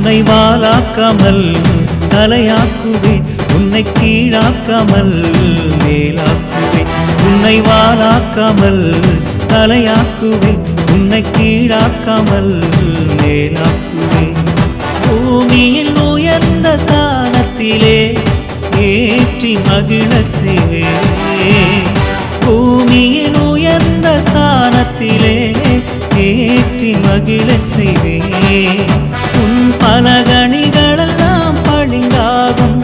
உன்னை வாலாக்காமல் தலையாக்குவேன், உன்னை கீழாக்காமல் மேலாக்குவேன். உன்னை வாலாக்காமல் தலையாக்குவேன், உன்னை கீழாக்காமல் மேலாக்குவேன். பூமியில் உயர்ந்த ஸ்தானத்திலே ஏற்றி மகிழச் செய்வேன். பூமியில் உயர்ந்த ஸ்தானத்திலே ஏற்றி மகிழச் செய்வேன். உன் பலகணிகளெல்லாம் பளிங்காகும்,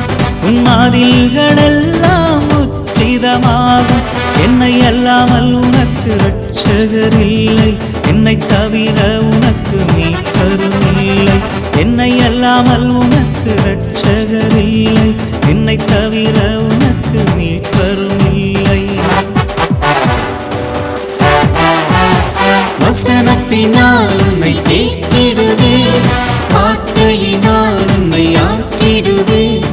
உன் மதில்களெல்லாம் உச்சிதமாகும். என்னை அல்லாமல் உனக்கு இரட்சகர் இல்லை, என்னை தவிர உனக்கு மீட்பரும் இல்லை. என்னை அல்லாமல் உனக்கு இரட்சகர் இல்லை, என்னை தவிர உனக்கு மீட்பரும் இல்லை. வசனத்தினால் உன்னை தேற்றிடுவேன், வார்த்தையினால் உன்னை ஆற்றிடுவேன்.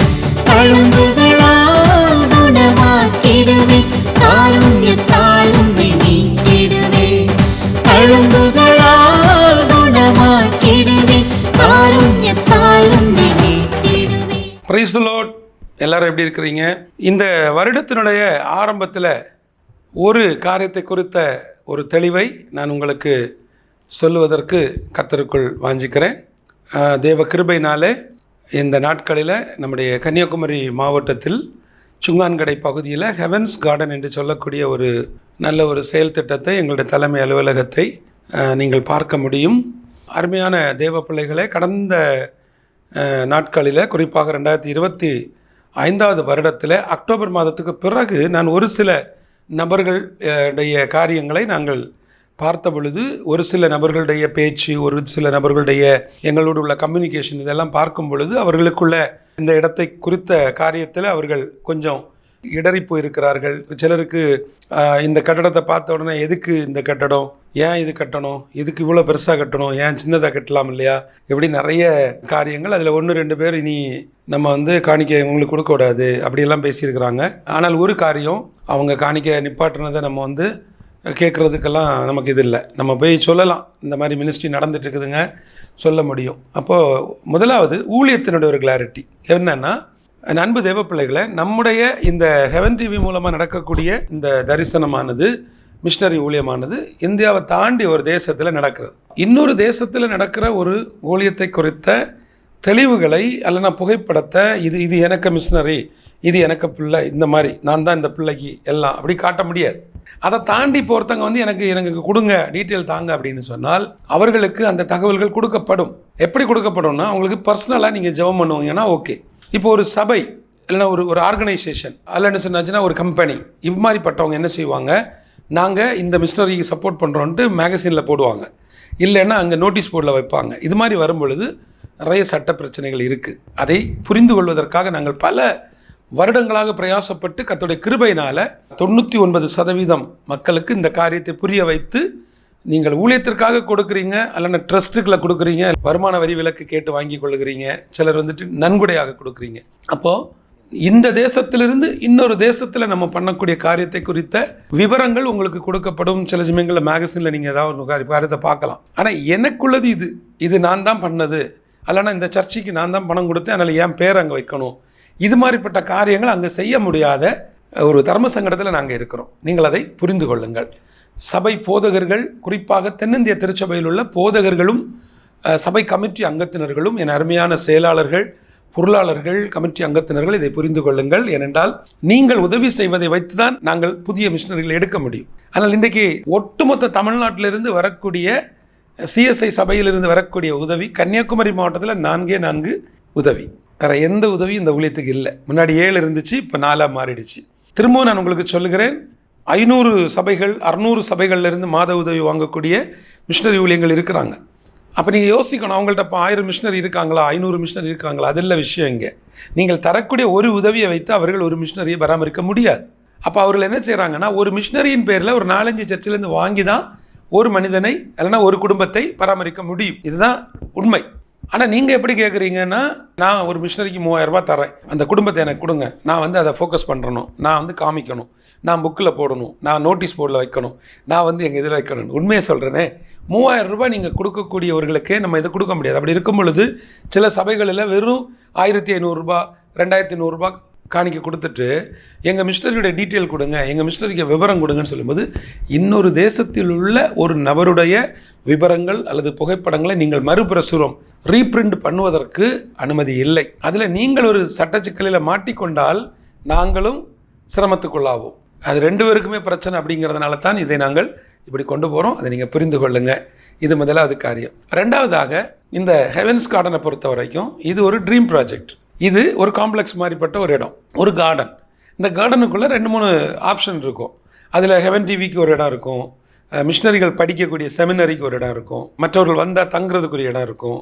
தழும்புகளால் குணமாக்கிடுவேன், காருண்யத்தால் உன்னை மீட்டிடுவேன். தழும்புகளால் குணமாக்கிடுவேன், காருண்யத்தால் உன்னை மீட்டிடுவேன். Praise the Lord. எல்லாரும் எப்படி இருக்கிறீங்க? இந்த வருடத்தினுடைய ஆரம்பத்தில் ஒரு காரியத்தை குறித்த ஒரு தெளிவை நான் உங்களுக்கு சொல்லுவதற்கு கர்த்தருக்குள் வாஞ்சிக்கிறேன். தேவ கிருபையினாலே இந்த நாட்களில் நம்முடைய கன்னியாகுமரி மாவட்டத்தில் சுங்கான்கடை பகுதியில் ஹெவன்ஸ் கார்டன் என்று சொல்லக்கூடிய ஒரு நல்ல ஒரு செயல் திட்டத்தை எங்களுடைய தலைமை அலுவலகத்தை நீங்கள் பார்க்க முடியும். அருமையான தேவ பிள்ளைகளை, கடந்த நாட்களில் குறிப்பாக 2025 வருடத்தில் அக்டோபர் மாதத்துக்கு பிறகு நான் ஒரு சில நபர்களுடைய காரியங்களை நாங்கள் பார்த்த பொழுது, ஒரு சில நபர்களுடைய பேச்சு, ஒரு சில நபர்களுடைய எங்களோடு உள்ள கம்யூனிகேஷன், இதெல்லாம் பார்க்கும் பொழுது அவர்களுக்குள்ள இந்த இடத்தை குறித்த காரியத்தில் அவர்கள் கொஞ்சம் இடறி போயிருக்கிறார்கள். சிலருக்கு இந்த கட்டடத்தை பார்த்த உடனே எதுக்கு இந்த கட்டடம், ஏன் இது கட்டணும், இதுக்கு இவ்வளோ பெருசாக கட்டணும், ஏன் சின்னதாக கட்டலாம் இல்லையா, இப்படி நிறைய காரியங்கள். அதில் 1-2 பேர் இனி நம்ம காணிக்கை உங்களுக்கு கொடுக்கக்கூடாது அப்படியெல்லாம் பேசியிருக்கிறாங்க. ஆனால் ஒரு காரியம், அவங்க காணிக்கை நிப்பாட்டினதை நம்ம கேட்குறதுக்கெல்லாம் நமக்கு இது இல்லை. நம்ம போய் சொல்லலாம், இந்த மாதிரி மினிஸ்ட்ரி நடந்துட்டு இருக்குதுங்க, சொல்ல முடியும். அப்போது முதலாவது ஊழியத்தினுடைய ஒரு கிளாரிட்டி என்னென்னா, அன்பு தேவ பிள்ளைகளை, நம்முடைய இந்த ஹெவன் டிவி மூலமாக நடக்கக்கூடிய இந்த தரிசனமானது, மிஷனரி ஊழியமானது இந்தியாவை தாண்டி ஒரு தேசத்தில் நடக்கிறது. இன்னொரு தேசத்தில் நடக்கிற ஒரு ஊழியத்தை குறித்த தெளிவுகளை அல்லனா புகைப்படத்தை, இது எனக்கு மிஷனரி, இது எனக்கு பிள்ளை, இந்த மாதிரி நான் தான் இந்த பிள்ளைக்கு எல்லாம் அப்படி காட்ட முடியாது. அதை தாண்டி போகிறவங்க எனக்கு கொடுங்க, டீட்டெயில் தாங்க அப்படின்னு சொன்னால் அவர்களுக்கு அந்த தகவல்கள் கொடுக்கப்படும். எப்படி கொடுக்கப்படும்னா, அவங்களுக்கு பர்சனலாக நீங்கள் ஜெபம் பண்ணுவீங்கன்னா ஓகே. இப்போ ஒரு சபை இல்லைன்னா ஒரு ஆர்கனைசேஷன் அல்ல என்ன சொன்னாச்சுன்னா ஒரு கம்பெனி, இது மாதிரிப்பட்டவங்க என்ன செய்வாங்க, நாங்கள் இந்த மிஷனரிக்கு சப்போர்ட் பண்ணுறோன்ட்டு மேகசினில் போடுவாங்க, இல்லைன்னா அங்கே நோட்டீஸ் போர்டில் வைப்பாங்க. இது மாதிரி வரும்பொழுது நிறைய சட்ட பிரச்சனைகள் இருக்குது. அதை புரிந்து கொள்வதற்காக நாங்கள் பல வருடங்களாக பிரயாசப்பட்டு கர்த்தருடைய கிருபையினால் 99% மக்களுக்கு இந்த காரியத்தை புரிய வைத்து, நீங்கள் ஊழியத்திற்காக கொடுக்குறீங்க அல்லனா ட்ரஸ்ட்டுகளை கொடுக்குறீங்க, வருமான வரி விலக்கு கேட்டு வாங்கி கொள்ளுகிறீங்க, சிலர் நன்கொடையாக கொடுக்குறீங்க. அப்போது இந்த தேசத்திலிருந்து இன்னொரு தேசத்தில் நம்ம பண்ணக்கூடிய காரியத்தை குறித்த விவரங்கள் உங்களுக்கு கொடுக்கப்படும். சில சமயங்களில் மேகசினில் நீங்கள் ஏதாவது ஒரு காரியத்தை பார்க்கலாம். ஆனால் எனக்குள்ளது இது நான் தான் பண்ணது, அல்லனா இந்த சர்ச்சைக்கு நான் தான் பணம் கொடுத்தேன், அதனால் என் பேர் அங்கே வைக்கணும், இது மாதிரிப்பட்ட காரியங்கள் அங்கே செய்ய முடியாத ஒரு தர்ம சங்கடத்தில் நாங்கள் இருக்கிறோம். நீங்கள் அதை புரிந்து கொள்ளுங்கள். சபை போதகர்கள், குறிப்பாக தென்னிந்திய திருச்சபையில் உள்ள போதகர்களும் சபை கமிட்டி அங்கத்தினர்களும், என் அருமையான செயலாளர்கள், பொருளாளர்கள், கமிட்டி அங்கத்தினர்கள், இதை புரிந்து கொள்ளுங்கள். ஏனென்றால் நீங்கள் உதவி செய்வதை வைத்து தான் நாங்கள் புதிய மிஷனரிகளை எடுக்க முடியும். ஆனால் இன்றைக்கு ஒட்டுமொத்த தமிழ்நாட்டிலிருந்து வரக்கூடிய சிஎஸ்ஐ சபையிலிருந்து வரக்கூடிய உதவி கன்னியாகுமரி மாவட்டத்தில் 4 உதவி, வேறு எந்த உதவியும் இந்த ஊழியத்துக்கு இல்லை. முன்னாடி 7 இருந்துச்சு, இப்போ 4 மாறிடுச்சு. திரும்பவும் நான் உங்களுக்கு சொல்லுகிறேன், 500 சபைகள் 600 சபைகள்லேருந்து மாத உதவி வாங்கக்கூடிய மிஷனரி ஊழியங்கள் இருக்கிறாங்க. அப்போ நீங்கள் யோசிக்கணும், அவங்கள்ட்ட இப்போ 1000 மிஷனரி இருக்காங்களா, 500 மிஷனரி இருக்காங்களா, அதில் விஷயம் இங்கே. நீங்கள் தரக்கூடிய ஒரு உதவியை வைத்து அவர்கள் ஒரு மிஷனரியை பராமரிக்க முடியாது. அப்போ அவர்கள் என்ன செய்கிறாங்கன்னா, ஒரு மிஷனரியின் பேரில் ஒரு 4-5 சர்ச்சிலேருந்து வாங்கி தான் ஒரு மனிதனை இல்லைன்னா ஒரு குடும்பத்தை பராமரிக்க முடியும். இதுதான் உண்மை. ஆனால் நீங்கள் எப்படி கேட்குறீங்கன்னா, நான் ஒரு மிஷினரிக்கு 3000 ரூபாய் தரேன், அந்த குடும்பத்தை எனக்கு கொடுங்க, நான் வந்து அதை ஃபோக்கஸ் பண்ணுறணும், நான் வந்து காமிக்கணும், நான் புக்கில் போடணும், நான் நோட்டீஸ் போர்டில் வைக்கணும், நான் வந்து எங்கள் இதில் வைக்கணும். உண்மையை சொல்கிறேனே, 3000 ரூபாய் நீங்கள் கொடுக்கக்கூடியவர்களுக்கே நம்ம இதை கொடுக்க முடியாது. அப்படி இருக்கும் பொழுது சில சபைகளில் வெறும் 1500 ரூபாய் 2100 ரூபாய் காணிக்க கொடுத்துட்டு எங்கள் மிஷினரியோட டீட்டெயில் கொடுங்க, எங்கள் மிஷினரிக்கு விவரம் கொடுங்கன்னு சொல்லும்போது இன்னொரு தேசத்தில் உள்ள ஒரு நபருடைய விவரங்கள் அல்லது புகைப்படங்களை நீங்கள் மறுபிரசுரம் ரீப்ரிண்ட் பண்ணுவதற்கு அனுமதி இல்லை. அதில் நீங்கள் ஒரு சட்ட சிக்கலில் மாட்டிக்கொண்டால் நாங்களும் சிரமத்துக்குள்ளாவோம். அது 2 பேருக்குமே பிரச்சனை. அப்படிங்கிறதுனால தான் இதை நாங்கள் இப்படி கொண்டு போகிறோம். அதை நீங்கள் புரிந்து கொள்ளுங்கள். இது முதலாவது காரியம். 2வதாக, இந்த ஹெவன்ஸ் கார்டனை பொறுத்த வரைக்கும் இது ஒரு ட்ரீம் ப்ராஜெக்ட். இது ஒரு காம்ப்ளெக்ஸ் மாதிரிப்பட்ட ஒரு இடம், ஒரு கார்டன். இந்த கார்டனுக்குள்ளே 2-3 ஆப்ஷன் இருக்கும். அதில் ஹெவன் டிவிக்கு ஒரு இடம் இருக்கும், மிஷினரிகள் படிக்கக்கூடிய செமினரிக்கு ஒரு இடம் இருக்கும், மற்றவர்கள் வந்தால் தங்குறதுக்கு ஒரு இடம் இருக்கும்.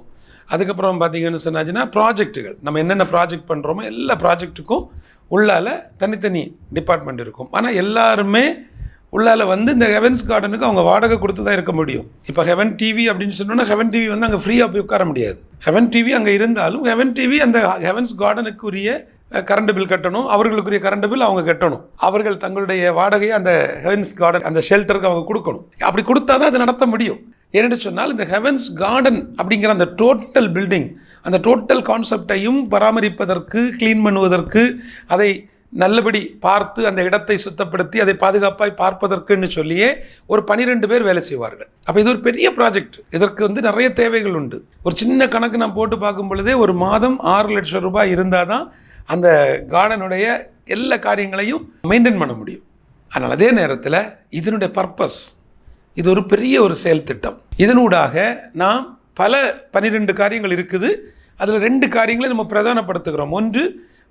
அதுக்கப்புறம் பார்த்தீங்கன்னு சொன்னாச்சுன்னா ப்ராஜெக்ட்டுகள், நம்ம என்னென்ன ப்ராஜெக்ட் பண்ணுறோமோ எல்லா ப்ராஜெக்ட்டுக்கும் உள்ளால தனித்தனி டிபார்ட்மெண்ட் இருக்கும். ஆனால் எல்லாருமே உள்ளால வந்து இந்த ஹெவன்ஸ் கார்டனுக்கு அவங்க வாடகை கொடுத்து தான் இருக்க முடியும். இப்போ ஹெவன் டிவி அப்படின்னு சொன்னோன்னா ஹெவன் டிவி வந்து அங்கே ஃப்ரீயாக போய் உட்கார முடியாது. ஹெவன் டிவி அங்கே இருந்தாலும் ஹெவன் டிவி அந்த ஹெவன்ஸ் கார்டனுக்குரிய கரண்ட் பில் கட்டணும், அவர்களுக்குரிய கரண்ட் பில் அவங்க கட்டணும். அவர்கள் தங்களுடைய வாடகையை அந்த ஹெவன்ஸ் கார்டன் அந்த ஷெல்டருக்கு அவங்க கொடுக்கணும். அப்படி கொடுத்தா தான் அதை நடத்த முடியும். ஏன்னு சொன்னால் இந்த ஹெவன்ஸ் கார்டன் அப்படிங்கிற அந்த டோட்டல் பில்டிங், அந்த டோட்டல் கான்செப்டையும் பராமரிப்பதற்கு, க்ளீன் பண்ணுவதற்கு, அதை நல்லபடி பார்த்து அந்த இடத்தை சுத்தப்படுத்தி அதை பாதுகாப்பாய் பார்ப்பதற்குன்னு சொல்லியே ஒரு 12 பேர் வேலை செய்வார்கள். அப்போ இது ஒரு பெரிய ப்ராஜெக்ட். இதற்கு வந்து நிறைய தேவைகள் உண்டு. ஒரு சின்ன கணக்கு நான் போட்டு பார்க்கும் பொழுதே ஒரு மாதம் 6 லட்சம் ரூபாய் இருந்தால் தான் அந்த கார்டனுடைய எல்லா காரியங்களையும் மெயின்டைன் பண்ண முடியும். ஆனால் அதே நேரத்தில் இதனுடைய பர்பஸ், இது ஒரு பெரிய ஒரு செயல் திட்டம். இதனூடாக நாம் பல 12 காரியங்கள் இருக்குது. அதில் 2 காரியங்களை நம்ம பிரதானப்படுத்துகிறோம். ஒன்று,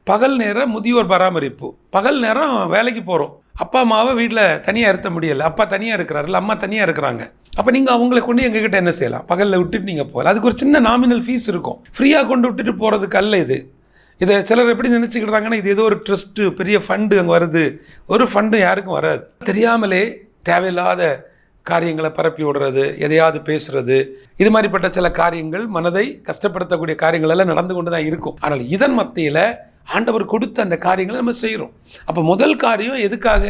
பகல் நேரம் முதியோர் பராமரிப்பு. பகல் நேரம் வேலைக்கு போகிறோம், அப்பா அம்மாவை வீட்டில் தனியாக இருத்த முடியலை, அப்பா தனியாக இருக்கிறாரு, இல்லை அம்மா தனியாக இருக்கிறாங்க. அப்போ நீங்கள் அவங்களை கொண்டு எங்ககிட்ட என்ன செய்யலாம், பகலில் விட்டுட்டு நீங்கள் போகலாம். அதுக்கு ஒரு சின்ன நாமினல் ஃபீஸ் இருக்கும். ஃப்ரீயாக கொண்டு விட்டுட்டு போகிறதுக்கு அல்ல இது. இதை சிலர் எப்படி நினச்சிக்கிட்டாங்கன்னா இது ஏதோ ஒரு ட்ரஸ்ட்டு, பெரிய ஃபண்டு அங்கே வருது. ஒரு ஃபண்டும் யாருக்கும் வராது. தெரியாமலே தேவையில்லாத காரியங்களை பரப்பி விடுறது, எதையாவது பேசுறது, இது மாதிரிப்பட்ட சில காரியங்கள் மனதை கஷ்டப்படுத்தக்கூடிய காரியங்கள் எல்லாம் நடந்து கொண்டு தான் இருக்கும். ஆனால் இதன் மத்தியில் ஆண்டவர் கொடுத்த அந்த காரியங்களை நம்ம செய்கிறோம். அப்போ முதல் காரியம் எதுக்காக,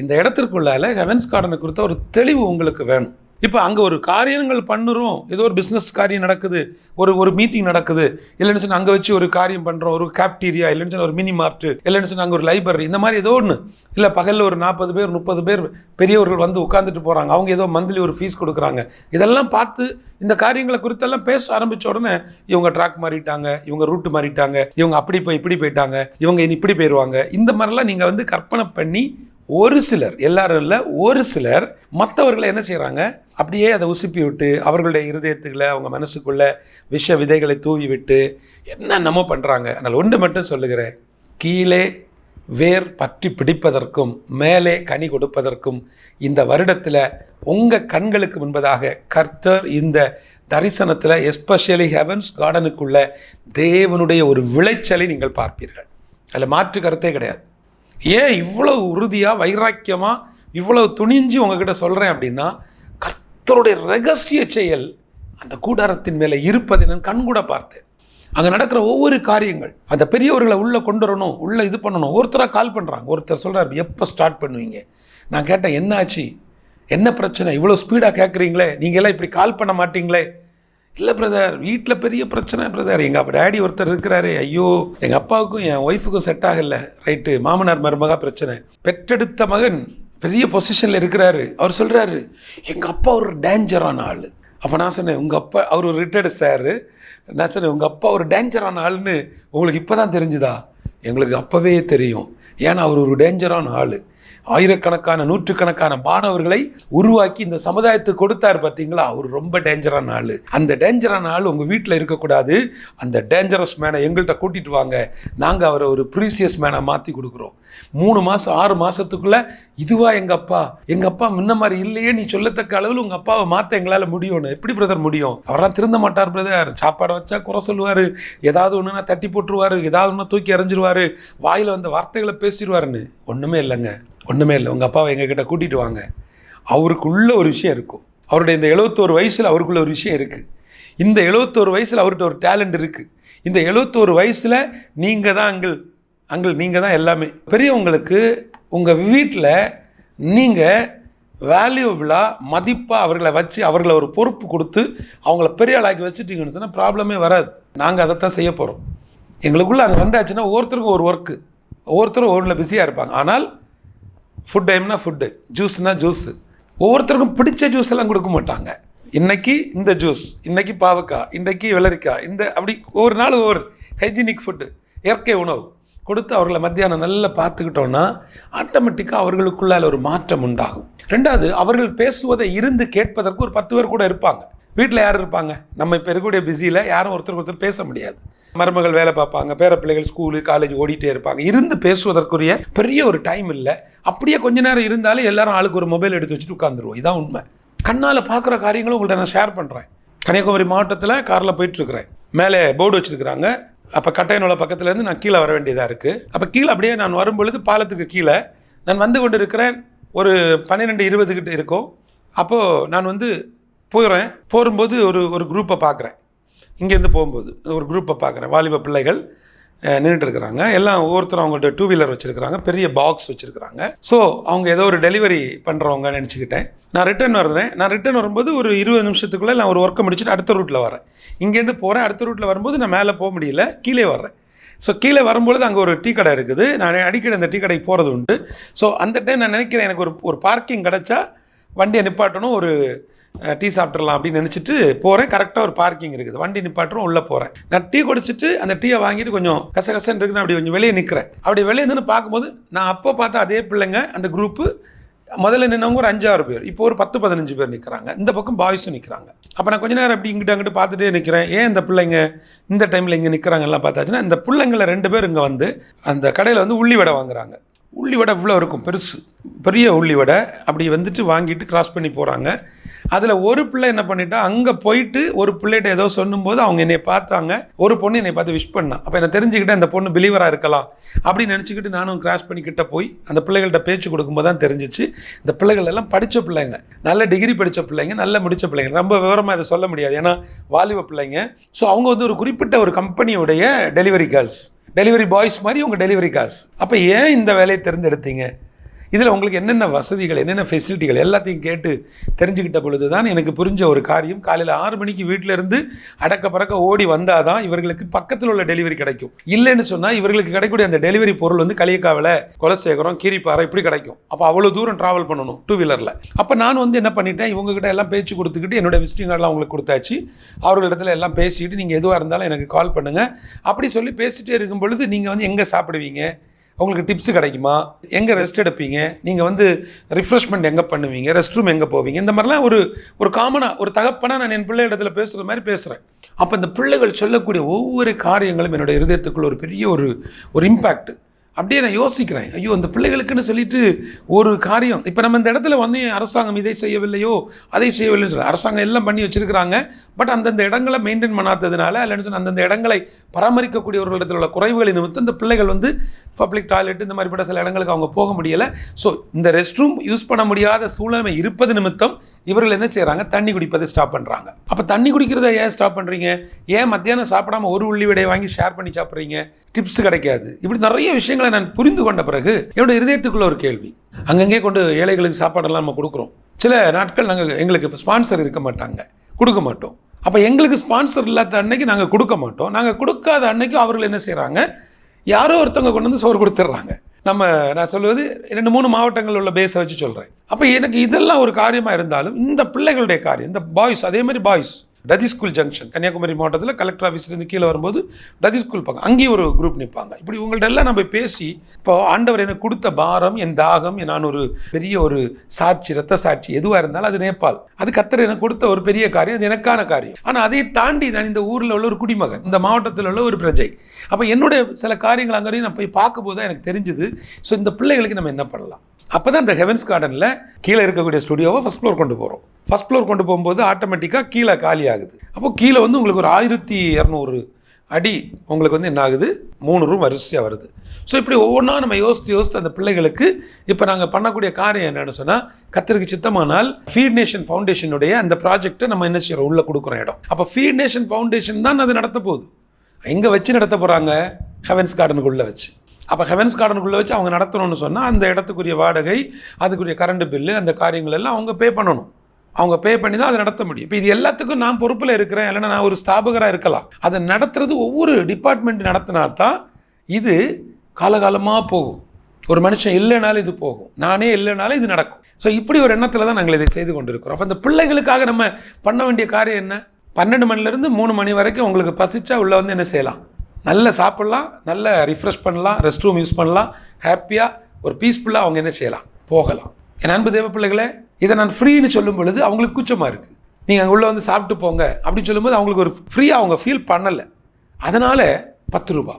இந்த இடத்திற்குள்ளால ஹெவன்ஸ் கார்டனை குறித்த ஒரு தெளிவு உங்களுக்கு வேணும். இப்போ அங்கே ஒரு காரியங்கள் பண்ணுறோம், ஏதோ ஒரு பிஸ்னஸ் காரியம் நடக்குது, ஒரு மீட்டிங் நடக்குது, இல்லைன்னு சொன்னால் அங்கே வச்சு ஒரு காரியம் பண்ணுறோம், ஒரு கேப்டீரியா, இல்லைன்னு சொன்னால் ஒரு மினி மார்ட்டு, இல்லைன்னு சொன்னால் அங்கே ஒரு லைப்ரரி, இந்த மாதிரி ஏதோ ஒன்று. இல்லை பகலில் ஒரு 40 பேர் 30 பேர் பெரியவர்கள் வந்து உட்காந்துட்டு போகிறாங்க, அவங்க ஏதோ மந்த்லி ஒரு ஃபீஸ் கொடுக்குறாங்க. இதெல்லாம் பார்த்து இந்த காரியங்களை குறித்தெல்லாம் பேச ஆரம்பித்த உடனே இவங்க ட்ராக் மாறிட்டாங்க, இவங்க ரூட்டு மாறிட்டாங்க, இவங்க அப்படி போய் இப்படி போயிட்டாங்க, இவங்க இனி இப்படி போயிடுவாங்க, இந்த மாதிரிலாம் நீங்கள் வந்து கற்பனை பண்ணி ஒரு சிலர், எல்லாரும் இல்லை ஒரு சிலர் மற்றவர்களை என்ன செய்கிறாங்க, அப்படியே அதை உசுப்பி விட்டு அவர்களுடைய இருதயத்துக்களை அவங்க மனசுக்குள்ளே விஷ விதைகளை தூவி விட்டு என்னென்னமோ பண்ணுறாங்க. அதனால் ஒன்று மட்டும் சொல்லுகிறேன், கீழே வேர் பற்றி பிடிப்பதற்கும் மேலே கனி கொடுப்பதற்கும் இந்த வருடத்தில் உங்கள் கண்களுக்கு முன்பதாக கர்த்தர் இந்த தரிசனத்தில் எஸ்பெஷலி ஹெவன்ஸ் கார்டனுக்குள்ள தேவனுடைய ஒரு விளைச்சலை நீங்கள் பார்ப்பீர்கள். அதில் மாற்று கருத்தே கிடையாது. ஏன் இவ்வளவு உறுதியாக வைராக்கியமாக இவ்வளவு துணிஞ்சு உங்ககிட்ட சொல்கிறேன் அப்படின்னா, கர்த்தருடைய ரகசிய செயல் அந்த கூடாரத்தின் மேலே இருப்பதை நான் கண்கூட பார்த்தேன். அங்கே நடக்கிற ஒவ்வொரு காரியங்கள், அந்த பெரியவர்களை உள்ளே கொண்டு வரணும், உள்ளே இது பண்ணணும். ஒருத்தராக கால் பண்ணுறாங்க, ஒருத்தர் சொல்கிறார் எப்போ ஸ்டார்ட் பண்ணுவீங்க. நான் கேட்டேன் என்ன ஆச்சு, என்ன பிரச்சனை, இவ்வளோ ஸ்பீடாக கேட்குறீங்களே, நீங்கள் எல்லாம் இப்படி கால் பண்ண மாட்டீங்களே. இல்லை பிரதர், வீட்டில் பெரிய பிரச்சனை பிரதர், எங்கள் டேடி ஒருத்தர் இருக்கிறாரு, ஐயோ எங்கள் அப்பாவுக்கும் என் ஒய்ஃபுக்கும் செட் ஆகலை, ரைட்டு, மாமனார் மருமகா பிரச்சனை, பெற்றெடுத்த மகன் பெரிய பொசிஷனில் இருக்கிறாரு, அவர் சொல்கிறாரு எங்கள் அப்பா ஒரு டேஞ்சரான ஆள். அப்போ நான் சொன்னேன், உங்கள் அப்பா அவர் ஒரு ரிட்டையர்டு சார். நான் சொன்னேன், உங்கள் அப்பா ஒரு டேஞ்சரான ஆள்னு உங்களுக்கு இப்போ தான் தெரிஞ்சுதா? எங்களுக்கு அப்போவே தெரியும், ஏன்னா அவர் ஒரு டேஞ்சரான ஆள். ஆயிரக்கணக்கான நூற்றுக்கணக்கான மாணவர்களை உருவாக்கி இந்த சமுதாயத்துக்கு கொடுத்தார் பார்த்தீங்களா, அவர் ரொம்ப டேஞ்சரான ஆள். அந்த டேஞ்சரான ஆள் உங்கள் வீட்டில் இருக்கக்கூடாது, அந்த டேஞ்சரஸ் மேனை எங்கள்கிட்ட கூட்டிகிட்டு வாங்க, நாங்கள் அவரை ஒரு ப்ரீசியஸ் மேனை மாற்றி கொடுக்குறோம். 3 மாதம் 6 மாதத்துக்குள்ளே இதுவா எங்கள் அப்பா முன்ன மாதிரி இல்லையே, நீ சொல்லத்தக்க அளவில் உங்கள் அப்பாவை மாற்ற எங்களால் முடியும்னு. எப்படி பிரதர் முடியும், அவரெல்லாம் திருந்த மாட்டார் பிரதர், சாப்பாடை வச்சா குறை சொல்லுவார், ஏதாவது ஒன்றுனா தட்டி போட்டுருவார், ஏதாவது ஒன்று தூக்கி எறிஞ்சிருவார், வாயில் வந்த வார்த்தைகளை பேசிடுவாருன்னு. ஒன்றுமே இல்லைங்க, ஒன்றுமே இல்லை. உங்கள் அப்பாவை எங்ககிட்ட கூட்டிகிட்டு வாங்க, அவருக்குள்ள ஒரு விஷயம் இருக்கும். அவருடைய இந்த 71 வயசில் அவருக்குள்ள ஒரு விஷயம் இருக்குது. இந்த 71 வயசில் அவர்கிட்ட ஒரு டேலண்ட் இருக்குது. இந்த 71 வயசில் நீங்கள் தான் அங்கிள் நீங்கள் தான் எல்லாமே. பெரியவங்களுக்கு உங்கள் வீட்டில் நீங்கள் வேல்யூபிளாக மதிப்பாக அவர்களை வச்சு அவர்களை ஒரு பொறுப்பு கொடுத்து அவங்கள பெரிய ஆளாக்கி வச்சுட்டீங்கன்னு சொன்னால் ப்ராப்ளமே வராது. நாங்கள் அதைத்தான் செய்ய போகிறோம். எங்களுக்குள்ளே அங்கே வந்தாச்சுன்னா ஒவ்வொருத்தருக்கும் ஒரு ஒர்க்கு, ஒவ்வொருத்தரும் ஒன்றில் பிஸியாக இருப்பாங்க. ஆனால் ஃபுட் டைம்னா ஃபுட்டு, ஜூஸ்னா ஜூஸு, ஒவ்வொருத்தருக்கும் பிடிச்ச ஜூஸ் எல்லாம் கொடுக்க மாட்டாங்க. இன்றைக்கி இந்த ஜூஸ், இன்றைக்கி பாவக்காய், இன்றைக்கி வெள்ளரிக்காய், இந்த அப்படி ஒவ்வொரு நாள் ஒவ்வொரு ஹைஜீனிக் ஃபுட்டு, இயற்கை உணவு கொடுத்து அவர்களை மத்தியானம் நல்லா பார்த்துக்கிட்டோன்னா ஆட்டோமேட்டிக்காக அவர்களுக்குள்ளால் ஒரு மாற்றம் உண்டாகும். ரெண்டாவது, அவர்கள் பேசுவதை இருந்து கேட்பதற்கு ஒரு 10 பேர் கூட இருப்பாங்க. வீட்டில் யார் இருப்பாங்க? நம்ம இப்போ இருக்கக்கூடிய பிஸியில் யாரும் ஒருத்தர் பேச முடியாது. மருமகள் வேலை பார்ப்பாங்க, பேர பிள்ளைகள் ஸ்கூலு காலேஜ் ஓடிட்டே இருப்பாங்க. இருந்து பேசுவதற்குரிய பெரிய ஒரு டைம் இல்லை. அப்படியே கொஞ்ச நேரம் இருந்தாலும் எல்லாரும் ஆளுக்கு ஒரு மொபைல் எடுத்து வச்சுட்டு உட்காந்துருவோம். இதான் உண்மை. கண்ணால் பார்க்குற காரியங்களும் உங்கள்கிட்ட நான் ஷேர் பண்ணுறேன். கன்னியாகுமரி மாவட்டத்தில் காரில் போயிட்டுருக்கிறேன். மேலே போர்டு வச்சுருக்கிறாங்க. அப்போ கட்டையனோட பக்கத்துலேருந்து நான் கீழே வர வேண்டியதாக இருக்குது. அப்போ கீழே அப்படியே நான் வரும்பொழுது பாலத்துக்கு கீழே நான் வந்து கொண்டு இருக்கிறேன். ஒரு 12-20 கிட்ட இருக்கும். அப்போது நான் போகும்போது ஒரு குரூப்பை பார்க்குறேன். இங்கேருந்து போகும்போது ஒரு குரூப்பை பார்க்குறேன். வாலிப பிள்ளைகள் நின்றுட்டு இருக்கிறாங்க. எல்லாம் ஒவ்வொருத்தரும் அவங்கள்ட்ட 2 வீலர் வச்சுருக்கிறாங்க, பெரிய பாக்ஸ் வச்சுருக்கிறாங்க. ஸோ அவங்க ஏதோ ஒரு டெலிவரி பண்ணுறவங்க நினச்சிக்கிட்டேன். நான் ரிட்டர்ன் வரும்போது ஒரு 20 நிமிஷத்துக்குள்ளே நான் ஒரு ஒர்க்கை முடிச்சுட்டு அடுத்த ரூட்டில் வரேன். இங்கேருந்து போகிறேன். அடுத்த ரூட்டில் வரும்போது நான் மேலே போக முடியல, கீழே வர்றேன். ஸோ கீழே வரும்பொழுது அங்கே ஒரு டீ கடை இருக்குது. நான் அடிக்கடி அந்த டீ கடைக்கு போகிறது உண்டு. ஸோ அந்த டைம் நான் நினைக்கிறேன் எனக்கு ஒரு பார்க்கிங் கிடச்சா வண்டியை நிப்பாட்டணும், ஒரு டீ சாப்பிட்றலாம் அப்படின்னு நினச்சிட்டு போகிறேன். கரெக்டாக ஒரு பார்க்கிங் இருக்குது, வண்டி நிப்பாட்டுறோம், உள்ளே போகிறேன். நான் டீ குடிச்சிட்டு அந்த டீயை வாங்கிட்டு கொஞ்சம் கசகசன்னு இருக்குன்னு அப்படி கொஞ்சம் வெளியே நிற்கிறேன். அப்படி வெளியே நின்று பார்க்கும்போது நான் அப்போ பார்த்தா அதே பிள்ளைங்க, அந்த குரூப்பு முதல்ல நின்னவங்க ஒரு 5-6 பேர், இப்போ ஒரு 10-15 பேர் நிற்கிறாங்க. இந்த பக்கம் பாய்ஸும் நிற்கிறாங்க. அப்போ நான் கொஞ்ச நேரம் அப்படி அங்கிட்டு பார்த்துட்டே நிற்கிறேன். ஏன் இந்த பிள்ளைங்க இந்த டைமில் இங்கே நிற்கிறாங்கலாம் பார்த்தாச்சுன்னா, இந்த பிள்ளைங்களை 2 பேர் இங்கே வந்து அந்த கடையில் உள்ளி வடை வாங்குறாங்க. உள்ளி வடை இவ்வளோ இருக்கும், பெரிய உள்ளி வடை. அப்படி வந்துட்டு வாங்கிட்டு கிராஸ் பண்ணி போகிறாங்க. அதில் ஒரு பிள்ளை என்ன பண்ணிட்டா, அங்கே போயிட்டு ஒரு பிள்ளைகிட்ட ஏதோ சொல்லும்போது அவங்க என்னை பார்த்தாங்க. ஒரு பொண்ணு என்னை பார்த்து விஷ் பண்ணா. அப்போ என்ன தெரிஞ்சுக்கிட்டேன் இந்த பொண்ணு பிலீவராக இருக்கலாம் அப்படின்னு நினச்சிக்கிட்டு நானும் கிராஸ் பண்ணிக்கிட்ட போய் அந்த பிள்ளைகள்கிட்ட பேச்சு கொடுக்கும்போது தான் தெரிஞ்சிச்சு, இந்த பிள்ளைகள் எல்லாம் படித்த பிள்ளைங்க, நல்ல டிகிரி படித்த பிள்ளைங்க, நல்ல முடித்த பிள்ளைங்க. ரொம்ப விவரமாக இதை சொல்ல முடியாது, ஏன்னா வாலிப பிள்ளைங்க. ஸோ அவங்க ஒரு குறிப்பிட்ட ஒரு கம்பெனியுடைய டெலிவரி பாய்ஸ் மாதிரி அவங்க டெலிவரி கார்ஸ். அப்போ ஏன் இந்த வேலையை தேர்ந்தெடுத்தீங்க? இதில் உங்களுக்கு என்னென்ன வசதிகள், என்னென்ன ஃபெசிலிட்டிகள் எல்லாத்தையும் கேட்டு தெரிஞ்சுக்கிட்ட பொழுது தான் எனக்கு புரிஞ்ச ஒரு காரியம். காலையில் 6 மணிக்கு வீட்டிலேருந்து அடக்க பறக்க ஓடி வந்தால் தான் இவர்களுக்கு பக்கத்தில் உள்ள டெலிவரி கிடைக்கும். இல்லைன்னு சொன்னால் இவர்களுக்கு கிடைக்கக்கூடிய அந்த டெலிவரி பொருள் களியக்காவில், குலசேகரம், கீரிப்பாறை இப்படி கிடைக்கும். அப்போ அவ்வளோ தூரம் ட்ராவல் பண்ணணும் 2 வீலரில். அப்போ நான் என்ன பண்ணிட்டேன், இவங்ககிட்ட எல்லாம் பேச்சு கொடுத்துக்கிட்டு என்னோடய விசிட்டிங் கார்டெலாம் அவங்களுக்கு கொடுத்தாச்சு. அவர்களிடத்துல எல்லாம் பேசிக்கிட்டு நீங்கள் எதுவாக இருந்தாலும் எனக்கு கால் பண்ணுங்கள் அப்படி சொல்லி பேசிகிட்டே இருக்கும் பொழுது, நீங்கள் எங்கே சாப்பிடுவீங்க, உங்களுக்கு டிப்ஸு கிடைக்குமா, எங்கே ரெஸ்ட் எடுப்பீங்க, நீங்கள் ரிஃப்ரெஷ்மெண்ட் எங்கே பண்ணுவீங்க, ரெஸ்ட் ரூம் எங்கே போவீங்க, இந்த மாதிரிலாம் ஒரு காமனாக ஒரு தகப்பனாக நான் என் பிள்ளை இடத்துல பேசுகிற மாதிரி பேசுகிறேன். அப்போ இந்த பிள்ளைகள் சொல்லக்கூடிய ஒவ்வொரு காரியங்களும் என்னோடய இருதயத்துக்குள்ள ஒரு பெரிய ஒரு இம்பேக்ட். அப்படியே நான் யோசிக்கிறேன், ஐயோ அந்த பிள்ளைகளுக்குன்னு சொல்லிட்டு ஒரு காரியம். இப்போ நம்ம இந்த இடத்துல அரசாங்கம் இதை செய்யவில்லையோ அதை செய்யவில்லைன்னு சொல்லி அரசாங்கம் எல்லாம் பண்ணி வச்சுருக்கிறாங்க. பட் அந்தந்த இடங்களை மெயின்டைன் பண்ணாததுனால, இல்லைன்னு சொன்னால் அந்தந்த இடங்களை பராமரிக்கக்கூடியவர்களிடத்தில் உள்ள குறைவுகளின் நிமித்தம் இந்த பிள்ளைகள் பப்ளிக் டாய்லெட் இந்த மாதிரிப்பட்ட சில இடங்களுக்கு அவங்க போக முடியலை. ஸோ இந்த ரெஸ்ட் ரூம் யூஸ் பண்ண முடியாத சூழ்நிலை இருப்பது நிமித்தம் இவர்கள் என்ன செய்கிறாங்க, தண்ணி குடிப்பதை ஸ்டாப் பண்ணுறாங்க. அப்போ தண்ணி குடிக்கிறத ஏன் ஸ்டாப் பண்ணுறீங்க? ஏன் மத்தியானம் சாப்பிடாமல் ஒரு உள்ளி விடையை வாங்கி ஷேர் பண்ணி சாப்பிட்றீங்க? டிப்ஸ் கிடைக்காது. இப்படி நிறைய விஷயங்களை நான் புரிந்து கொண்ட பிறகு என்னோட இருதயத்துக்குள்ள ஒரு கேள்வி. அங்கங்கே கொண்டு ஏழைகளுக்கு சாப்பாடெல்லாம் நம்ம கொடுக்குறோம். சில நாட்கள் எங்களுக்கு இப்போ ஸ்பான்சர் இருக்க மாட்டாங்க, கொடுக்க மாட்டோம். அப்போ எங்களுக்கு ஸ்பான்சர் இல்லாத அன்னைக்கு நாங்கள் கொடுக்க மாட்டோம். நாங்கள் கொடுக்காத அன்னைக்கு அவர்கள் என்ன செய்கிறாங்க, யாரோ ஒருத்தவங்க கொண்டு சோறு கொடுத்துட்றாங்க. நான் சொல்வது 2-3 மாவட்டங்களில் உள்ள பேஸை வச்சு சொல்கிறேன். அப்போ எனக்கு இதெல்லாம் ஒரு காரியமாக இருந்தாலும் இந்த பிள்ளைகளுடைய காரியம், இந்த பாய்ஸ், அதே மாதிரி boys Dati school junction Kanyakumari மாவட்டத்தில் கலெக்டர் ஆஃபீஸ்லேருந்து கீழே வரும்போது டதி ஸ்கூல் பார்க்க அங்கேயும் ஒரு குரூப் நிற்பாங்க. இப்படி உங்கள்ட்ட எல்லாம் நம்ம பேசி, இப்போ ஆண்டவர் எனக்கு கொடுத்த பாரம், என் தாகம், நான் ஒரு பெரிய ஒரு சாட்சி, ரத்த சாட்சி எதுவாக இருந்தாலும் அது நேபாள். அது கர்த்தர் எனக்கு கொடுத்த ஒரு பெரிய காரியம், அது எனக்கான காரியம். ஆனால் அதை தாண்டி நான் இந்த ஊரில் உள்ள ஒரு குடிமகன், இந்த மாவட்டத்தில் உள்ள ஒரு பிரஜை. அப்போ என்னுடைய சில காரியங்கள் அங்கேயும் நான் போய் பார்க்கும்போது தான் எனக்கு தெரிஞ்சுது, ஸோ இந்த பிள்ளைகளுக்கு நம்ம என்ன பண்ணலாம். அப்போ தான் இந்த ஹெவன்ஸ் கார்டனில் கீழே இருக்கக்கூடிய ஸ்டுடியோவை ஃபஸ்ட் ஃப்ளோர் கொண்டு போகிறோம். ஃபஸ்ட் ஃப்ளோர் கொண்டு போகும்போது ஆட்டோமேட்டிக்காக கீழே காலி ஆகுது. அப்போ கீழே உங்களுக்கு ஒரு 1200 அடி உங்களுக்கு வந்து என்ன ஆகுது, 3 ரூம் வரிசையாக வருது. ஸோ இப்படி ஒவ்வொன்றா நம்ம யோசித்து அந்த பிள்ளைகளுக்கு இப்போ நாங்கள் பண்ணக்கூடிய காரியம் என்னென்னு சொன்னால், கர்த்தருக்கு சித்தமானால் ஃபீட் நேஷன் ஃபவுண்டேஷனுடைய அந்த ப்ராஜெக்டை நம்ம என்ன செய்கிறோம், உள்ளே கொடுக்குறோம் இடம். அப்போ ஃபீட் நேஷன் ஃபவுண்டேஷன் தான் அது நடத்த போகுது. எங்கே வச்சு நடத்த போகிறாங்க, ஹெவன்ஸ் கார்டனுக்குள்ளே வச்சு. அப்போ ஹெவன்ஸ் கார்டனுக்குள்ளே வச்சு அவங்க நடத்தணும்னு சொன்னால் அந்த இடத்துக்குரிய வாடகை, அதுக்குரிய கரண்ட் பில்லு, அந்த காரியங்கள் எல்லாம் அவங்க பே பண்ணணும். அவங்க பே பண்ணி தான் அதை நடத்த முடியும். இப்போ இது எல்லாத்துக்கும் நான் பொறுப்பில் இருக்கிறேன், இல்லைன்னா நான் ஒரு ஸ்தாபகராக இருக்கலாம். அதை நடத்துறது ஒவ்வொரு டிபார்ட்மெண்ட் நடத்தினா தான் இது காலகாலமாக போகும். ஒரு மனுஷன் இல்லைனாலும் இது போகும், நானே இல்லைனாலும் இது நடக்கும். ஸோ இப்படி ஒரு எண்ணத்தில் தான் நாங்கள் இதை செய்து கொண்டிருக்கிறோம். அப்போ இந்த பிள்ளைகளுக்காக நம்ம பண்ண வேண்டிய காரியம் என்ன, 12 மணிலேருந்து 3 மணி வரைக்கும் உங்களுக்கு பசிச்சா உள்ளே வந்து என்ன செய்யலாம், நல்லா சாப்பிட்லாம், நல்லா ரிஃப்ரெஷ் பண்ணலாம், ரெஸ்ட் ரூம் யூஸ் பண்ணலாம், ஹாப்பியாக ஒரு பீஸ்ஃபுல்லாக அவங்க என்ன செய்யலாம், போகலாம். என் அன்பு தேவ பிள்ளைகளே, இதை நான் ஃப்ரீன்னு சொல்லும் பொழுது அவங்களுக்கு கூச்சமாக இருக்குது. நீங்கள் அங்கே உள்ளே வந்து சாப்பிட்டு போங்க அப்படின்னு சொல்லும்போது அவங்களுக்கு ஒரு ஃப்ரீயாக அவங்க ஃபீல் பண்ணலை. அதனால் 10 ரூபா,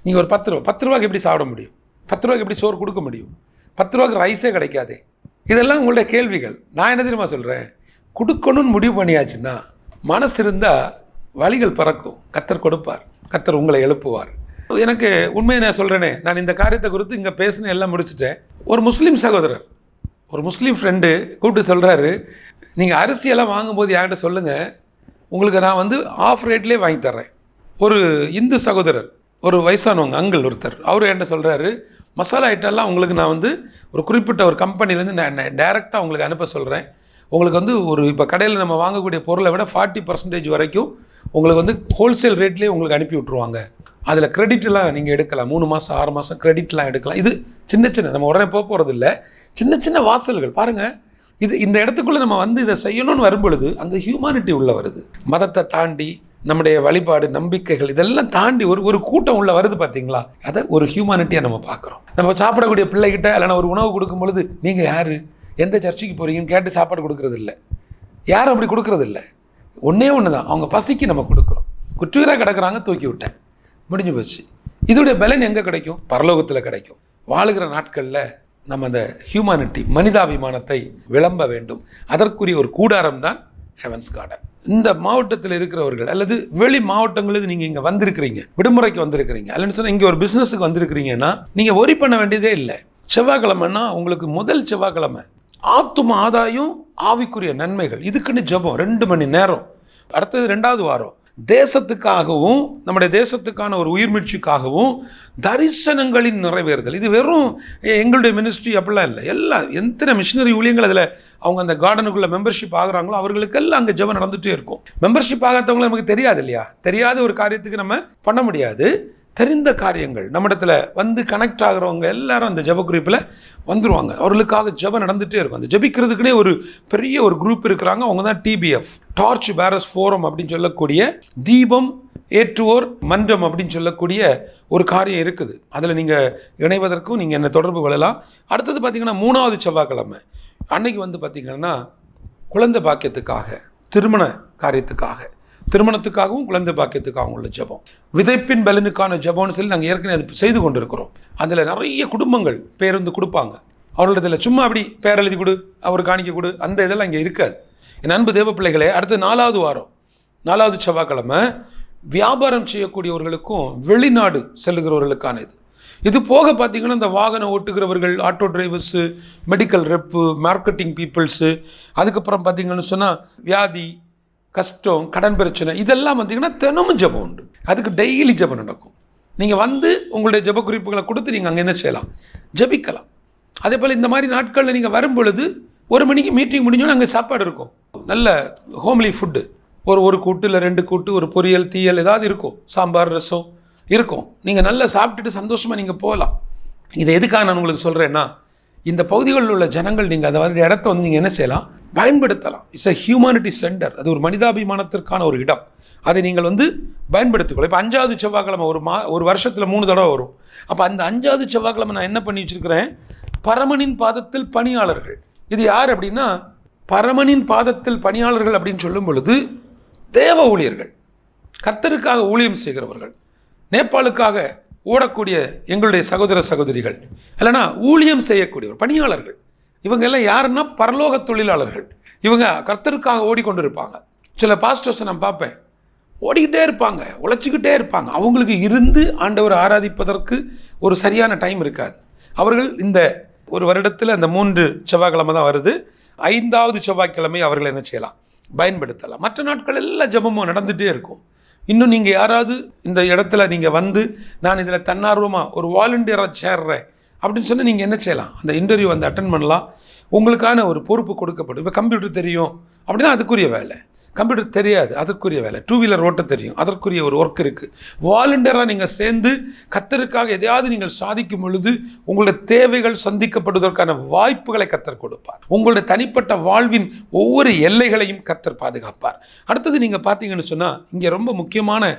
நீங்கள் ஒரு 10 ரூபாய்க்கு எப்படி சாப்பிட முடியும், 10 ரூபாய்க்கு எப்படி சோறு கொடுக்க முடியும், 10 ரூபாய்க்கு ரைஸே கிடைக்காதே. இதெல்லாம் உங்களுடைய கேள்விகள். நான் என்ன தெரியுமா சொல்கிறேன், கொடுக்கணும்னு முடிவு பண்ணியாச்சுன்னா மனசு இருந்தால் வழிகள் பறக்கும். கர்த்தர் கொடுப்பார், கர்த்தர் உங்களை எழுப்புவார். எனக்கு உண்மையை நான் சொல்கிறேனே, நான் இந்த காரியத்தை குறித்து இங்கே பேசினேன், எல்லாம் முடிச்சுட்டேன். ஒரு முஸ்லீம் சகோதரர், ஒரு முஸ்லீம் ஃப்ரெண்டு கூப்பிட்டு சொல்கிறாரு, நீங்கள் அரிசியெல்லாம் வாங்கும்போது என்கிட்ட சொல்லுங்கள், உங்களுக்கு நான் வந்து ஆஃப் ரேட்லேயே வாங்கி தர்றேன். ஒரு இந்து சகோதரர், ஒரு வயசானவங்க அங்கிள் ஒருத்தர், அவர் என்கிட்ட சொல்கிறாரு, மசாலா ஐட்டம்லாம் உங்களுக்கு நான் வந்து ஒரு குறிப்பிட்ட ஒரு கம்பெனிலேருந்து நான் டைரெக்டாக உங்களுக்கு அனுப்ப சொல்கிறேன். உங்களுக்கு வந்து ஒரு இப்போ கடையில் நம்ம வாங்கக்கூடிய பொருளை விட 40% வரைக்கும் உங்களுக்கு வந்து ஹோல்சேல் ரேட்லேயே உங்களுக்கு அனுப்பி விட்ருவாங்க. அதில் கிரெடிட்லாம் நீங்கள் எடுக்கலாம், 3 மாதம் 6 மாதம் கிரெடிட்லாம் எடுக்கலாம். இது சின்ன நம்ம உடனே போகிறது இல்லை, சின்ன வாசல்கள் பாருங்கள். இந்த இடத்துக்குள்ளே நம்ம வந்து இதை செய்யணும்னு வரும்பொழுது அங்கே ஹியூமானிட்டி உள்ளே வருது. மதத்தை தாண்டி நம்முடைய வழிபாடு, நம்பிக்கைகள் இதெல்லாம் தாண்டி ஒரு கூட்டம் உள்ள வருது. பார்த்தீங்களா, அதை ஒரு ஹியூமானிட்டியாக நம்ம பார்க்குறோம். நம்ம சாப்பிடக்கூடிய பிள்ளைகிட்ட இல்லைனா ஒரு உணவு கொடுக்கும் பொழுது நீங்கள் யார், எந்த சர்ச்சுக்கு போகிறீங்கன்னு கேட்டு சாப்பாடு கொடுக்கறது இல்லை. யாரும் அப்படி கொடுக்கறது இல்லை. ஒன்றே ஒன்று தான், அவங்க பசிக்கு நம்ம கொடுக்குறோம். குற்றுகிறாக கிடக்கிறாங்க, தூக்கி விட்டேன், முடிஞ்சு போச்சு. இதோடைய பலன் எங்கே கிடைக்கும், பரலோகத்தில் கிடைக்கும். வாழுகிற நாட்களில் நம்ம அந்த ஹியூமானிட்டி, மனிதாபிமானத்தை விளம்ப வேண்டும். அதற்குரிய ஒரு கூடாரம் தான் ஹெவன்ஸ் கார்டன். இந்த மாவட்டத்தில் இருக்கிறவர்கள் அல்லது வெளி மாவட்டங்களுக்கு நீங்கள் இங்கே வந்திருக்கிறீங்க, விடுமுறைக்கு வந்திருக்கிறீங்க, அல்லன்னு சொன்னால் இங்கே ஒரு பிஸ்னஸுக்கு வந்திருக்கிறீங்கன்னா நீங்கள் ஒரி பண்ண வேண்டியதே இல்லை. செவ்வாய்க்கிழமைன்னா உங்களுக்கு முதல் செவ்வாய்க்கிழமை ஆத்தும ஆதாயம், ஆவிக்குரிய நன்மைகள், இதுக்குன்னு ஜெபம் 2 மணி நேரம். அடுத்தது 2வது வாரம் தேசத்துக்காகவும் நம்முடைய தேசத்துக்கான ஒரு உயிர்மீட்சிக்காகவும் தரிசனங்களின் நிறைவேறுதல். இது வெறும் எங்களுடைய மினிஸ்ட்ரி அப்படிலாம் இல்லை, எல்லாம் எத்தனை மிஷினரி ஊழியங்கள் அதில் அவங்க அந்த கார்டனுக்குள்ளே மெம்பர்ஷிப் ஆகுறாங்களோ அவர்களுக்கெல்லாம் அங்கே ஜெபம் நடந்துகிட்டே இருக்கும். மெம்பர்ஷிப் ஆகாதவங்களும் நமக்கு தெரியாது இல்லையா, தெரியாத ஒரு காரியத்துக்கு நம்ம பண்ண முடியாது. தெரிந்த காரியங்கள் நம்மிடத்தில் வந்து கனெக்ட் ஆகிறவங்க எல்லாரும் அந்த ஜெப குறிப்பில் வந்துடுவாங்க. அவர்களுக்காக ஜெபம் நடந்துகிட்டே இருக்கும். அந்த ஜெபிக்கிறதுக்குனே ஒரு பெரிய ஒரு குரூப் இருக்கிறாங்க. அவங்க தான் TBF, டார்ச் பேரர்ஸ் ஃபோரம் அப்படின்னு சொல்லக்கூடிய, தீபம் ஏற்றுவோர் மன்றம் அப்படின்னு சொல்லக்கூடிய ஒரு காரியம் இருக்குது. அதில் நீங்கள் இணைவதற்கும் நீங்கள் என்ன தொடர்பு கொள்ளலாம். அடுத்தது பார்த்திங்கன்னா 3வது செவ்வாய்க்கிழமை அன்னைக்கு வந்து பார்த்திங்கன்னா குழந்தை பாக்கியத்துக்காக, திருமண காரியத்துக்காக, திருமணத்துக்காகவும் குழந்தை பாக்கியத்துக்காகவும் உள்ள ஜெபம், விதைப்பின் பலனுக்கான ஜெபம்னு சொல்லி நாங்கள் ஏற்கனவே அது செய்து கொண்டிருக்கிறோம். அதில் நிறைய குடும்பங்கள் பேருந்து கொடுப்பாங்க. அவர்களிடத்தில் சும்மா அப்படி பேர் எழுதி கொடு, அவர் காணிக்க கொடு, அந்த இதெல்லாம் இங்கே இருக்காது. என் அன்பு தேவ பிள்ளைகளே, அடுத்து 4வது வாரம் 4வது செவ்வாய்க்கிழமை வியாபாரம் செய்யக்கூடியவர்களுக்கும் வெளிநாடு செல்லுகிறவர்களுக்கான இது போக பார்த்திங்கன்னா இந்த வாகனம் ஓட்டுகிறவர்கள், auto drivers, medical rep, marketing peoples, அதுக்கப்புறம் பார்த்திங்கன்னு சொன்னால் வியாதி, கஷ்டம், கடன் பிரச்சனை, இதெல்லாம் பார்த்திங்கன்னா தினமும் ஜெபம் உண்டு. அதுக்கு டெய்லி ஜெபம் நடக்கும். நீங்கள் வந்து உங்களுடைய ஜெப குறிப்புகளை கொடுத்து நீங்கள் அங்கே என்ன செய்யலாம், ஜெபிக்கலாம். அதே போல் இந்த மாதிரி நாட்களில் நீங்கள் வரும் பொழுது 1 மணிக்கு மீட்டிங் முடிஞ்சோன்னு அங்கே சாப்பாடு இருக்கும். நல்ல ஹோம்லி ஃபுட்டு, ஒரு கூட்டு இல்லை 2 கூட்டு, ஒரு பொரியல், தீயல் ஏதாவது இருக்கும், சாம்பார், ரசம் இருக்கும். நீங்கள் நல்லா சாப்பிட்டுட்டு சந்தோஷமாக நீங்கள் போகலாம். இதை எதுக்காக நான் உங்களுக்கு சொல்கிறேன்னா, இந்த பகுதிகளில் உள்ள ஜனங்கள் நீங்கள் அதை வந்து இடத்த வந்து நீங்கள் என்ன செய்யலாம், பயன்படுத்தலாம். It's a humanity centre. அது ஒரு மனிதாபிமானத்திற்கான ஒரு இடம். அதை நீங்கள் வந்து பயன்படுத்திக்கொள்ள. இப்போ 5வது செவ்வாய்க்கிழமை ஒரு வருஷத்தில் 3 தடவை வரும். அப்போ அந்த 5வது செவ்வாய்க்கிழமை நான் என்ன பண்ணி வச்சுருக்கிறேன், பரமனின் பாதத்தில் பணியாளர்கள். இது யார் அப்படின்னா, பரமனின் பாதத்தில் பணியாளர்கள் அப்படின்னு சொல்லும் பொழுது தேவ ஊழியர்கள், கர்த்தருக்காக ஊழியம் செய்கிறவர்கள், நேபாளுக்காக ஓடக்கூடிய எங்களுடைய சகோதர சகோதரிகள், இல்லைனா ஊழியம் செய்யக்கூடியவர் பணியாளர்கள். இவங்க எல்லாம் யாருன்னா பரலோக தொழிலாளர்கள். இவங்க கர்த்தருக்காக ஓடிக்கொண்டு இருப்பாங்க. சில பாஸ்டர்ஸை நான் பார்ப்பேன், ஓடிக்கிட்டே இருப்பாங்க, உழைச்சிக்கிட்டே இருப்பாங்க. அவங்களுக்கு இருந்து ஆண்டவர் ஆராதிப்பதற்கு ஒரு சரியான டைம் இருக்காது. அவர்கள் இந்த ஒரு வருடத்தில் அந்த 3 செவ்வாய்க்கிழமை தான் வருது. 5வது செவ்வாய்க்கிழமை அவர்கள் என்ன செய்யலாம், பயன்படுத்தலாம். மற்ற நாட்கள் எல்லாம் ஜெபமும் நடந்துகிட்டே இருக்கும். இன்னும் நீங்கள் யாராவது இந்த இடத்துல நீங்கள் வந்து நான் இதில் தன்னார்வமாக ஒரு வாலண்டியராக சேர்றேன் அப்படின்னு சொன்னால் நீங்கள் என்ன செய்யலாம், அந்த இன்டர்வியூ வந்து அட்டன் பண்ணலாம். உங்களுக்கான ஒரு பொறுப்பு கொடுக்கப்படும். இப்போ கம்ப்யூட்டர் தெரியும் அப்படின்னா அதுக்குரிய வேலை, கம்ப்யூட்டர் தெரியாது அதற்குரிய வேலை, 2 வீலர் ஓட்ட தெரியும் அதற்குரிய ஒரு ஒர்க் இருக்குது. வாலண்டியராக நீங்கள் சேர்ந்து கர்த்தருக்காக எதையாவது நீங்கள் சாதிக்கும் பொழுது உங்களுடைய தேவைகள் சந்திக்கப்படுவதற்கான வாய்ப்புகளை கர்த்தர் கொடுப்பார். உங்களுடைய தனிப்பட்ட வாழ்வின் ஒவ்வொரு எல்லைகளையும் கர்த்தர் பாதுகாப்பார். அடுத்தது நீங்கள் பார்த்தீங்கன்னு சொன்னால் இங்கே ரொம்ப முக்கியமான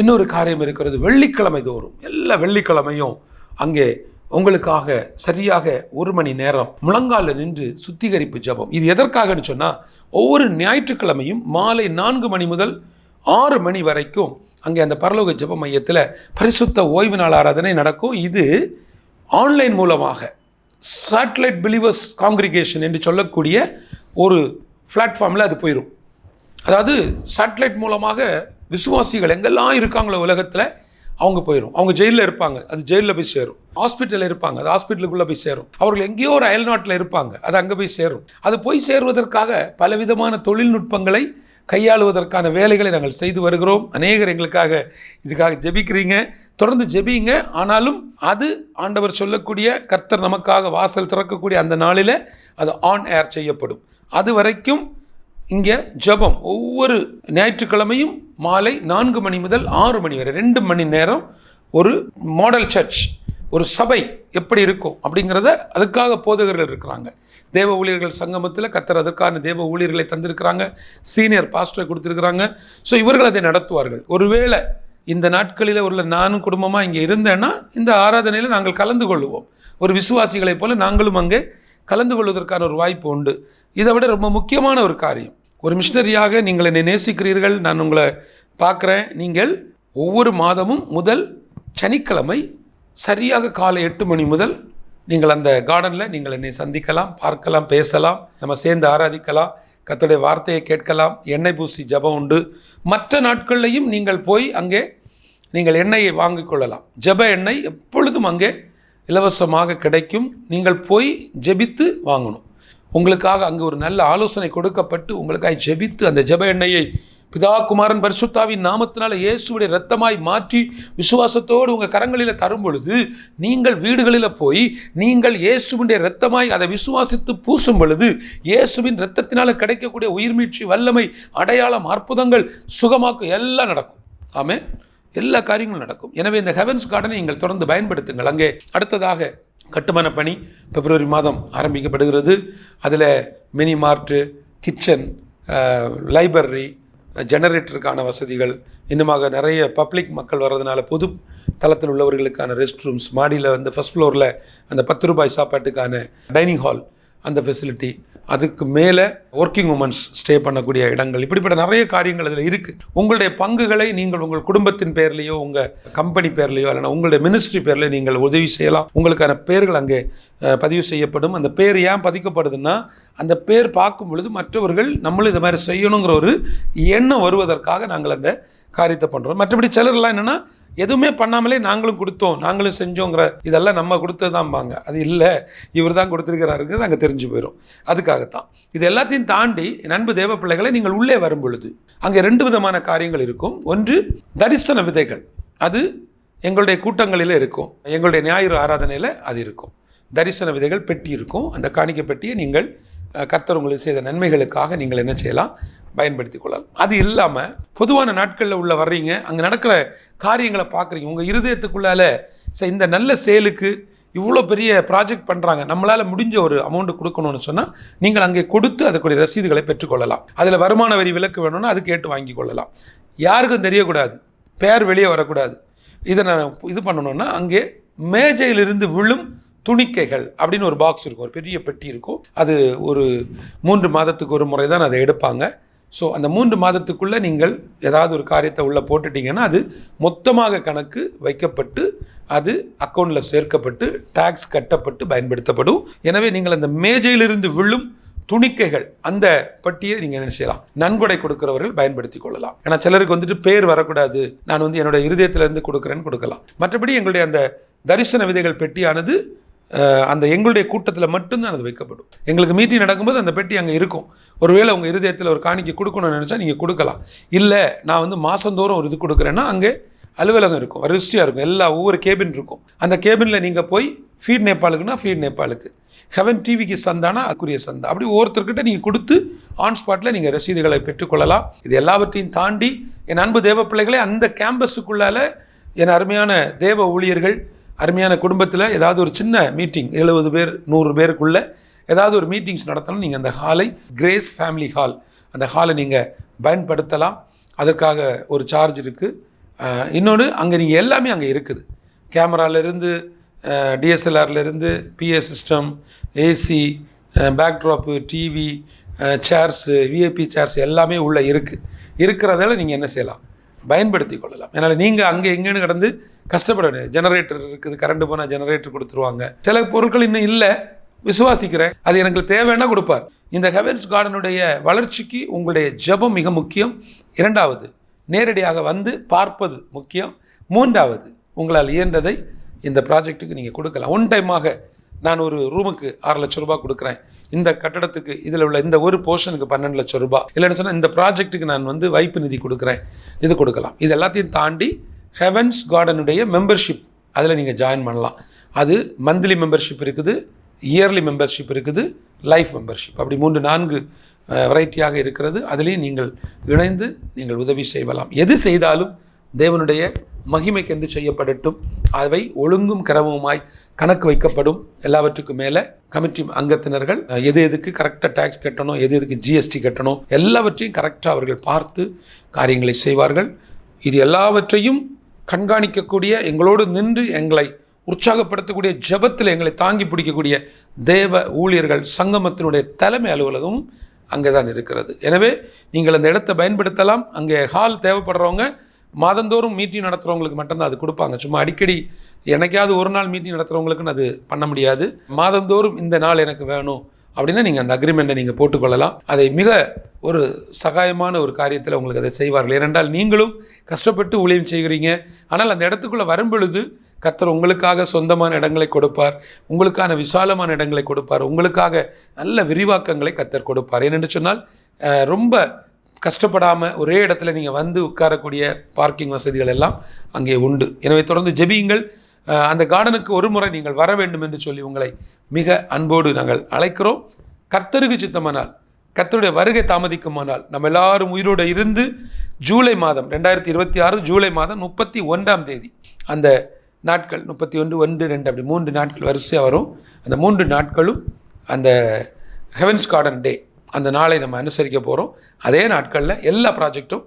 இன்னொரு காரியம் இருக்கிறது. வெள்ளிக்கிழமை தோறும் எல்லா வெள்ளிக்கிழமையும் அங்கே உங்களுக்காக சரியாக 1 மணி நேரம் முழங்கால நின்று சுத்திகரிப்பு ஜெபம். இது எதற்காகன்னு சொன்னால் ஒவ்வொரு ஞாயிற்றுக்கிழமையும் மாலை 4 மணி முதல் 6 மணி வரைக்கும் அங்கே அந்த பரலோக ஜெப மையத்தில் பரிசுத்த ஓய்வு நாள் ஆராதனை நடக்கும். இது ஆன்லைன் மூலமாக சேட்டலைட் பிலீவர்ஸ் காங்கிரிகேஷன் என்று சொல்லக்கூடிய ஒரு பிளாட்ஃபார்மில் அது போயிடும். அதாவது சேட்டலைட் மூலமாக விசுவாசிகள் எங்கெல்லாம் இருக்காங்களோ உலகத்தில் அவங்க போயிடும். அவங்க ஜெயிலில் இருப்பாங்க, அது ஜெயிலில் போய் சேரும். ஹாஸ்பிட்டலில் இருப்பாங்க, அது ஹாஸ்பிட்டலுக்குள்ளே போய் சேரும். அவர்கள் எங்கேயோ ஒரு அயல்நாட்டில் இருப்பாங்க, அது அங்கே போய் சேரும். அது போய் சேருவதற்காக பலவிதமான தொழில்நுட்பங்களை கையாளுவதற்கான வேலைகளை நாங்கள் செய்து வருகிறோம். அநேகர் இதுக்காக ஜெபிக்கிறீங்க, தொடர்ந்து ஜெபிங்க. ஆனாலும் அது ஆண்டவர் சொல்லக்கூடிய கர்த்தர் நமக்காக வாசல் திறக்கக்கூடிய அந்த நாளில் அது ஆன் ஏர் செய்யப்படும். அது வரைக்கும் இங்கே ஜெபம் ஒவ்வொரு ஞாயிற்றுக்கிழமையும் மாலை 4 மணி முதல் 6 மணி வரை 2 மணி நேரம் ஒரு மாடல் சர்ச், ஒரு சபை எப்படி இருக்கும் அப்படிங்கிறத அதுக்காக போதகர்கள் இருக்கிறாங்க. தேவ ஊழியர்கள் சங்கமத்தில் கர்த்தர் அதற்கான தேவ ஊழியர்களை தந்திருக்கிறாங்க, சீனியர் பாஸ்டரை கொடுத்துருக்குறாங்க. ஸோ இவர்கள் அதை நடத்துவார்கள். ஒருவேளை இந்த நாட்களில் உள்ள நானும் குடும்பமாக இங்கே இருந்தேன்னா இந்த ஆராதனையில் நாங்கள் கலந்து கொள்வோம். ஒரு விசுவாசிகளைப் போல நாங்களும் அங்கே கலந்து கொள்வதற்கான ஒரு வாய்ப்பு உண்டு. இதை விட ரொம்ப முக்கியமான ஒரு காரியம், ஒரு மிஷனரியாக நீங்கள் என்னை நேசிக்கிறீர்கள், நான் உங்களை பார்க்குறேன். நீங்கள் ஒவ்வொரு மாதமும் முதல் சனிக்கிழமை சரியாக காலை 8 மணி முதல் நீங்கள் அந்த கார்டனில் நீங்கள் என்னை சந்திக்கலாம், பார்க்கலாம், பேசலாம், நம்ம சேர்ந்து ஆராதிக்கலாம், கர்த்தருடைய வார்த்தையை கேட்கலாம். எண்ணெய் பூசி ஜெபம் உண்டு. மற்ற நாட்கள்லையும் நீங்கள் போய் அங்கே நீங்கள் எண்ணெயை வாங்கிக் கொள்ளலாம். ஜெப எண்ணெய் எப்பொழுதும் அங்கே இலவசமாக கிடைக்கும். நீங்கள் போய் ஜெபித்து வாங்கணும். உங்களுக்காக அங்கே ஒரு நல்ல ஆலோசனை கொடுக்கப்பட்டு உங்களுக்காக ஜெபித்து அந்த ஜெப எண்ணெயை பிதா குமாரன் பரிசுத்தாவின் நாமத்தினால இயேசுவுடைய இரத்தமாய் மாற்றி விசுவாசத்தோடு உங்கள் கரங்களில் தரும் பொழுது நீங்கள் வீடுகளில் போய் நீங்கள் இயேசுவினுடைய இரத்தமாய் அதை விசுவாசித்து பூசும் பொழுது இயேசுவின் இரத்தத்தினால் கிடைக்கக்கூடிய உயிர்மீட்சி, வல்லமை, அடையாளம், அற்புதங்கள், சுகமாக்கு எல்லாம் நடக்கும். ஆமென். எல்லா காரியங்களும் நடக்கும். எனவே இந்த ஹெவன்ஸ் கார்டனை நீங்கள் தொடர்ந்து பயன்படுத்துங்கள். அங்கே அடுத்ததாக கட்டுமான பணி பிப்ரவரி மாதம் ஆரம்பிக்கப்படுகிறது. அதில் மினி மார்ட்டு, கிச்சன், லைப்ரரி, ஜெனரேட்டருக்கான வசதிகள், இன்னுமாக நிறைய பப்ளிக் மக்கள் வர்றதுனால பொது தளத்தில் உள்ளவர்களுக்கான ரெஸ்ட் ரூம்ஸ், மாடியில் வந்து ஃபஸ்ட் ஃப்ளோரில் அந்த 10 ரூபாய் சாப்பாட்டுக்கான டைனிங் ஹால், அந்த ஃபெசிலிட்டி, அதுக்கு மேலே ஒர்க்கிங் உமன்ஸ் ஸ்டே பண்ணக்கூடிய இடங்கள், இப்படிப்பட்ட நிறைய காரியங்கள் அதில் இருக்குது. உங்களுடைய பங்குகளை நீங்கள் உங்கள் குடும்பத்தின் பேர்லேயோ உங்கள் கம்பெனி பேர்லேயோ இல்லைனா உங்களுடைய மினிஸ்ட்ரி பேரில் நீங்கள் உதவி செய்யலாம். உங்களுக்கான பேர்கள் அங்கே பதிவு செய்யப்படும். அந்த பேர் ஏன் பதிக்கப்படுதுன்னா அந்த பேர் பார்க்கும் பொழுது மற்றவர்கள் நம்மளும் இது மாதிரி செய்யணுங்கிற ஒரு எண்ணம் வருவதற்காக நாங்கள் அந்த காரியத்தை பண்ணுறோம். மற்றபடி சிலர்லாம் என்னென்னா எதுவுமே பண்ணாமலே நாங்களும் கொடுத்தோம், நாங்களும் செஞ்சோங்கிற இதெல்லாம் நம்ம கொடுத்ததாம்பாங்க. அது இல்லை, இவர் தான் கொடுத்துருக்கிறாருங்கிறது அங்கே தெரிஞ்சு போயிடும். அதுக்காகத்தான் இது எல்லாத்தையும் தாண்டி நண்பு தேவ பிள்ளைகளை நீங்கள் உள்ளே வரும் பொழுது அங்கே 2 விதமான காரியங்கள் இருக்கும். ஒன்று தரிசன விதைகள், அது எங்களுடைய கூட்டங்களில் இருக்கும், எங்களுடைய ஞாயிறு ஆராதனையில் அது இருக்கும். தரிசன விதைகள் பெட்டி இருக்கும். அந்த காணிக்கை பெட்டியை நீங்கள் கர்த்தர் உங்களுக்கு செய்த நன்மைகளுக்காக நீங்கள் என்ன செய்யலாம், பயன்படுத்தி கொள்ளலாம். அது இல்லாமல் பொதுவான நாட்களில் உள்ள வர்றீங்க, அங்கே நடக்கிற காரியங்களை பார்க்குறீங்க, உங்கள் இருதயத்துக்குள்ளால இந்த நல்ல சேலுக்கு இவ்வளோ பெரிய ப்ராஜெக்ட் பண்ணுறாங்க, நம்மளால் முடிஞ்ச ஒரு அமௌண்ட்டு கொடுக்கணும்னு சொன்னால் நீங்கள் அங்கே கொடுத்து அதுக்குரிய ரசீதுகளை பெற்றுக்கொள்ளலாம். அதில் வருமான வரி விலக்கு வேணும்னா அது கேட்டு வாங்கி கொள்ளலாம். யாருக்கும் தெரியக்கூடாது, பேர் வெளியே வரக்கூடாது. இதை நான் இது பண்ணணுன்னா அங்கே மேஜையிலிருந்து விழும் துணிக்கைகள் அப்படின்னு ஒரு பாக்ஸ் இருக்கும், ஒரு பெரிய பெட்டி இருக்கும். அது ஒரு 3 மாதத்துக்கு ஒரு முறை தான் அதை எடுப்பாங்க. ஸோ அந்த 3 மாதத்துக்குள்ளே நீங்கள் ஏதாவது ஒரு காரியத்தை உள்ளே போட்டுட்டிங்கன்னா அது மொத்தமாக கணக்கு வைக்கப்பட்டு அது அக்கௌண்ட்டில் சேர்க்கப்பட்டு டேக்ஸ் கட்டப்பட்டு பயன்படுத்தப்படும். எனவே நீங்கள் அந்த மேஜையிலிருந்து விழும் துணிக்கைகள், அந்த பட்டியை நீங்கள் என்ன செய்யலாம், நன்கொடை கொடுக்கிறவர்கள் பயன்படுத்தி கொள்ளலாம். ஏன்னா சிலருக்கு வந்துட்டு பேர் வரக்கூடாது, நான் வந்து என்னோட இருதயத்திலேருந்து கொடுக்குறேன்னு கொடுக்கலாம். மற்றபடி எங்களுடைய அந்த தரிசன விதைகள் பெட்டியானது அந்த எங்களுடைய கூட்டத்தில் மட்டும்தான் அது வைக்கப்படும். எங்களுக்கு மீட்டிங் நடக்கும்போது அந்த பெட்டி அங்கே இருக்கும். ஒருவேளை உங்கள் இருதயத்தில் ஒரு காணிக்கை கொடுக்கணும்னு நினச்சா நீங்கள் கொடுக்கலாம். இல்லை நான் வந்து மாதந்தோறும் ஒரு இது கொடுக்குறேன்னா அங்கே அலுவலகம் இருக்கும், வரிசையாக இருக்கும், ஒவ்வொரு கேபின் இருக்கும். அந்த கேபினில் நீங்கள் போய் ஃபீட் நேபாளுக்குன்னா ஃபீட் நேபாளுக்கு, ஹெவன் டிவிக்கு சந்தானா அதுக்குரிய சந்தா, அப்படி ஒவ்வொருத்தர்கிட்ட நீங்கள் கொடுத்து ஆன் ஸ்பாட்டில் நீங்கள் ரசீதுகளை பெற்றுக்கொள்ளலாம். இது எல்லாவற்றையும் தாண்டி என் அன்பு தேவ பிள்ளைகளே, அந்த கேம்பஸுக்குள்ளால் என் அருமையான தேவ ஊழியர்கள், அருமையான குடும்பத்தில் ஏதாவது ஒரு சின்ன மீட்டிங் 70 பேர் 100 பேருக்குள்ளே ஏதாவது ஒரு மீட்டிங்ஸ் நடத்தணும், நீங்கள் அந்த ஹாலை, கிரேஸ் ஃபேமிலி ஹால், அந்த ஹாலை நீங்கள் பயன்படுத்தலாம். அதற்காக ஒரு சார்ஜ் இருக்குது. இன்னொன்று, அங்கே நீங்கள் எல்லாமே அங்கே இருக்குது. கேமராலேருந்து, டிஎஸ்எல்ஆர்லேருந்து, PA system, AC, backdrop, TV, chairs, VIP chairs எல்லாமே உள்ளே இருக்கிறதால நீங்கள் என்ன செய்யலாம், பயன்படுத்தி கொள்ளலாம். அதனால் நீங்கள் அங்கே எங்கேன்னு கடந்து கஷ்டப்பட வேண்டிய, ஜெனரேட்டர் இருக்குது, கரண்ட் போனால் ஜெனரேட்டர் கொடுத்துருவாங்க. சில பொருட்கள் இன்னும் இல்லை, விசுவாசிக்கிறேன், அது எனக்கு தேவைன்னா கொடுப்பார். இந்த ஹெவன்ஸ் கார்டனுடைய வளர்ச்சிக்கு உங்களுடைய ஜெபம் மிக முக்கியம். 2வது, நேரடியாக வந்து பார்ப்பது முக்கியம். 3வது, உங்களால் இயன்றதை இந்த ப்ராஜெக்ட்டுக்கு நீங்கள் கொடுக்கலாம். ஒன் டைமாக நான் ஒரு ரூமுக்கு 6 லட்சம் ரூபாய் கொடுக்குறேன், இந்த கட்டடத்துக்கு இதில் உள்ள இந்த ஒரு போர்ஷனுக்கு 12 லட்சம் ரூபாய், இல்லைன்னு சொன்னால் இந்த ப்ராஜெக்ட்டுக்கு நான் வந்து வைப்பு நிதி கொடுக்குறேன், இது கொடுக்கலாம். இது எல்லாத்தையும் தாண்டி ஹெவன்ஸ் கார்டனுடைய மெம்பர்ஷிப், அதில் நீங்கள் ஜாயின் பண்ணலாம். அது மந்த்லி மெம்பர்ஷிப் இருக்குது, இயர்லி மெம்பர்ஷிப் இருக்குது, லைஃப் மெம்பர்ஷிப், அப்படி 3-4 வெரைட்டியாக இருக்கிறது. அதிலையும் நீங்கள் இணைந்து நீங்கள் உதவி செய்யலாம். எது செய்தாலும் தேவனுடைய மகிமைக்கென்று செய்யப்படட்டும். அவை ஒழுங்கும் கிரமமாய் கணக்கு வைக்கப்படும். எல்லாவற்றுக்கும் மேலே கமிட்டி அங்கத்தினர்கள் எதுக்கு கரெக்டாக டேக்ஸ் கட்டணும், எதுக்கு ஜிஎஸ்டி கட்டணும், எல்லாவற்றையும் கரெக்டாக அவர்கள் பார்த்து காரியங்களை செய்வார்கள். இது எல்லாவற்றையும் கண்காணிக்கக்கூடிய, எங்களோடு நின்று எங்களை உற்சாகப்படுத்தக்கூடிய, ஜெபத்தில் எங்களை தாங்கி பிடிக்கக்கூடிய தேவ ஊழியர்கள் சங்கமத்தினுடைய தலைமை அலுவலகமும் அங்கே தான் இருக்கிறது. எனவே நீங்கள் அந்த இடத்தை பயன்படுத்தலாம். அங்கே ஹால் தேவைப்படுறவங்க மாதந்தோறும் மீட்டிங் நடத்துகிறவங்களுக்கு மட்டும்தான் அது கொடுப்பாங்க. சும்மா அடிக்கடி எனக்காவது ஒரு நாள் மீட்டிங் நடத்துகிறவங்களுக்குன்னு அது பண்ண முடியாது. மாதந்தோறும் இந்த நாள் எனக்கு வேணும் அப்படின்னா நீங்கள் அந்த அக்ரிமெண்ட்டை நீங்கள் போட்டுக்கொள்ளலாம். அதை மிக ஒரு சகாயமான ஒரு காரியத்தில் உங்களுக்கு அதை செய்வார்கள். ஏனென்றால் நீங்களும் கஷ்டப்பட்டு ஊழியம் செய்கிறீங்க. ஆனால் அந்த இடத்துக்குள்ளே வரும்பொழுது கர்த்தர் உங்களுக்காக சொந்தமான இடங்களை கொடுப்பார், உங்களுக்கான விசாலமான இடங்களை கொடுப்பார், உங்களுக்காக நல்ல விரிவாக்கங்களை கர்த்தர் கொடுப்பார். ஏனென்று சொன்னால் ரொம்ப கஷ்டப்படாமல் ஒரே இடத்துல நீங்கள் வந்து உட்காரக்கூடிய பார்க்கிங் வசதிகள் எல்லாம் அங்கே உண்டு. எனவே தொடர்ந்து ஜெபியுங்கள். அந்த கார்டனுக்கு ஒரு முறை நீங்கள் வர வேண்டும் என்று சொல்லி உங்களை மிக அன்போடு நாங்கள் அழைக்கிறோம். கர்த்தருக்கு சித்தமானால், கர்த்தருடைய வருகை தாமதிக்குமானால், நம்ம எல்லாரும் உயிரோடு இருந்து ஜூலை மாதம் 2026 ஜூலை மாதம் 31ஆம் தேதி, அந்த நாட்கள் 31, 1, 2 அப்படி 3 நாட்கள் வரிசையாக வரும். அந்த 3 நாட்களும் அந்த ஹெவன்ஸ் கார்டன் டே, அந்த நாளை நம்ம அனுசரிக்க போகிறோம். அதே நாட்களில் எல்லா ப்ராஜெக்டும்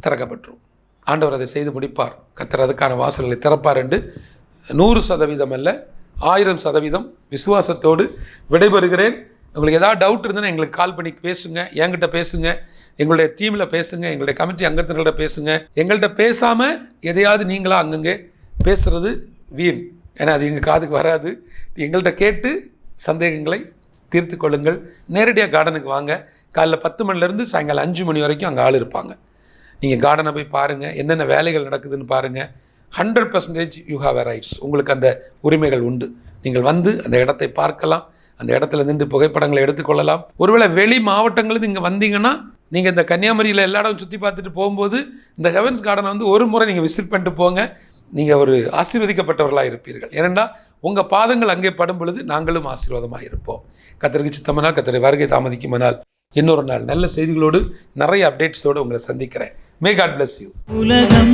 திறக்கப்பட்டுரும். ஆண்டவர் அதை செய்து முடிப்பார். கர்த்தர் அதுக்கான வாசல்களை திறப்பார் என்று 100% அல்ல, 1000% விசுவாசத்தோடு விடைபெறுகிறேன். உங்களுக்கு ஏதாவது டவுட் இருந்ததுன்னா எங்களுக்கு கால் பண்ணி பேசுங்க, என்கிட்ட பேசுங்க, எங்களுடைய டீமில் பேசுங்க, எங்களுடைய கமிட்டி அங்கத்தினர்கிட்ட பேசுங்க. எங்கள்கிட்ட பேசாமல் எதையாவது நீங்களாக அங்கங்கே பேசுகிறது வீண். ஏன்னா அது எங்கள் காதுக்கு வராது. எங்கள்கிட்ட கேட்டு சந்தேகங்களை தீர்த்து கொள்ளுங்கள். நேரடியாக கார்டனுக்கு வாங்க. காலைல 10 மணிலேருந்து சாயங்காலம் 5 மணி வரைக்கும் அங்கே ஆள் இருப்பாங்க. நீங்கள் கார்டனை போய் பாருங்கள், என்னென்ன வேலைகள் நடக்குதுன்னு பாருங்கள். 100% யூ ஹாவ் அ ரைட்ஸ். உங்களுக்கு அந்த உரிமைகள் உண்டு. நீங்கள் வந்து அந்த இடத்தை பார்க்கலாம், அந்த இடத்துல நின்று புகைப்படங்களை எடுத்துக்கொள்ளலாம். ஒருவேளை வெளி மாவட்டங்களுக்கு இங்கே வந்தீங்கன்னா, நீங்கள் இந்த கன்னியாகுமரியில் எல்லா இடம் சுற்றி பார்த்துட்டு போகும்போது இந்த ஹெவன்ஸ் கார்டனை வந்து ஒரு முறை நீங்கள் விசிட் பண்ணிட்டு போங்க. நீங்கள் ஒரு ஆசீர்வதிக்கப்பட்டவர்களாக இருப்பீர்கள். ஏனென்றால் உங்கள் பாதங்கள் அங்கே படும் பொழுது நாங்களும் ஆசீர்வாதமாக இருப்போம். கர்த்தருக்கு சித்தமானால், கர்த்தருடைய வருகை தாமதிக்குமானால் இன்னொரு நாள் நல்ல செய்திகளோடு நிறைய அப்டேட்ஸோடு உங்களை சந்திக்கிறேன். May God bless you. உலகம்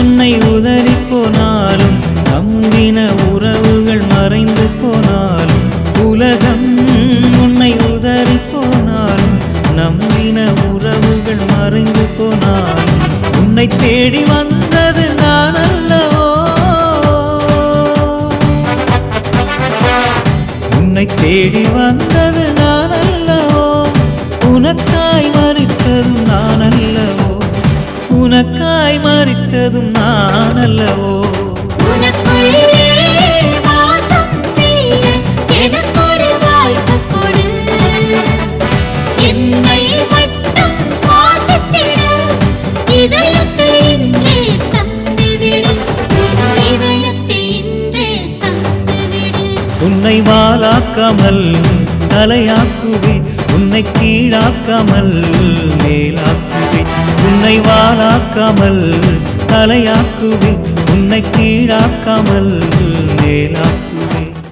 உன்னை உதறி போனாலும், நம்பின உறவுகள் மறைந்து போனாலும், உலகம் உன்னை உதறி போனாலும், நம்பின உறவுகள் மறைந்து போனாலும், உன்னை தேடி வந்தது நான் அல்லவோ, உன்னை தேடி வந்தது நான் அல்லவோ, உனக்காய் மரித்ததும் நான் அல்லவோ, உனக்காய் மரித்ததும் நான் அல்லவோ. உனக்குள்ளே வாசம் செய்ய எனக்கொரு வாய்ப்பு கொடு. மேலாக்காமல் தலையாக்குவேன், உன்னை கீழாக்காமல் மேலாக்குவேன். உன்னை வாலாக்காமல் தலையாக்குவேன், உன்னை கீழாக்காமல் மேலாக்குவேன்.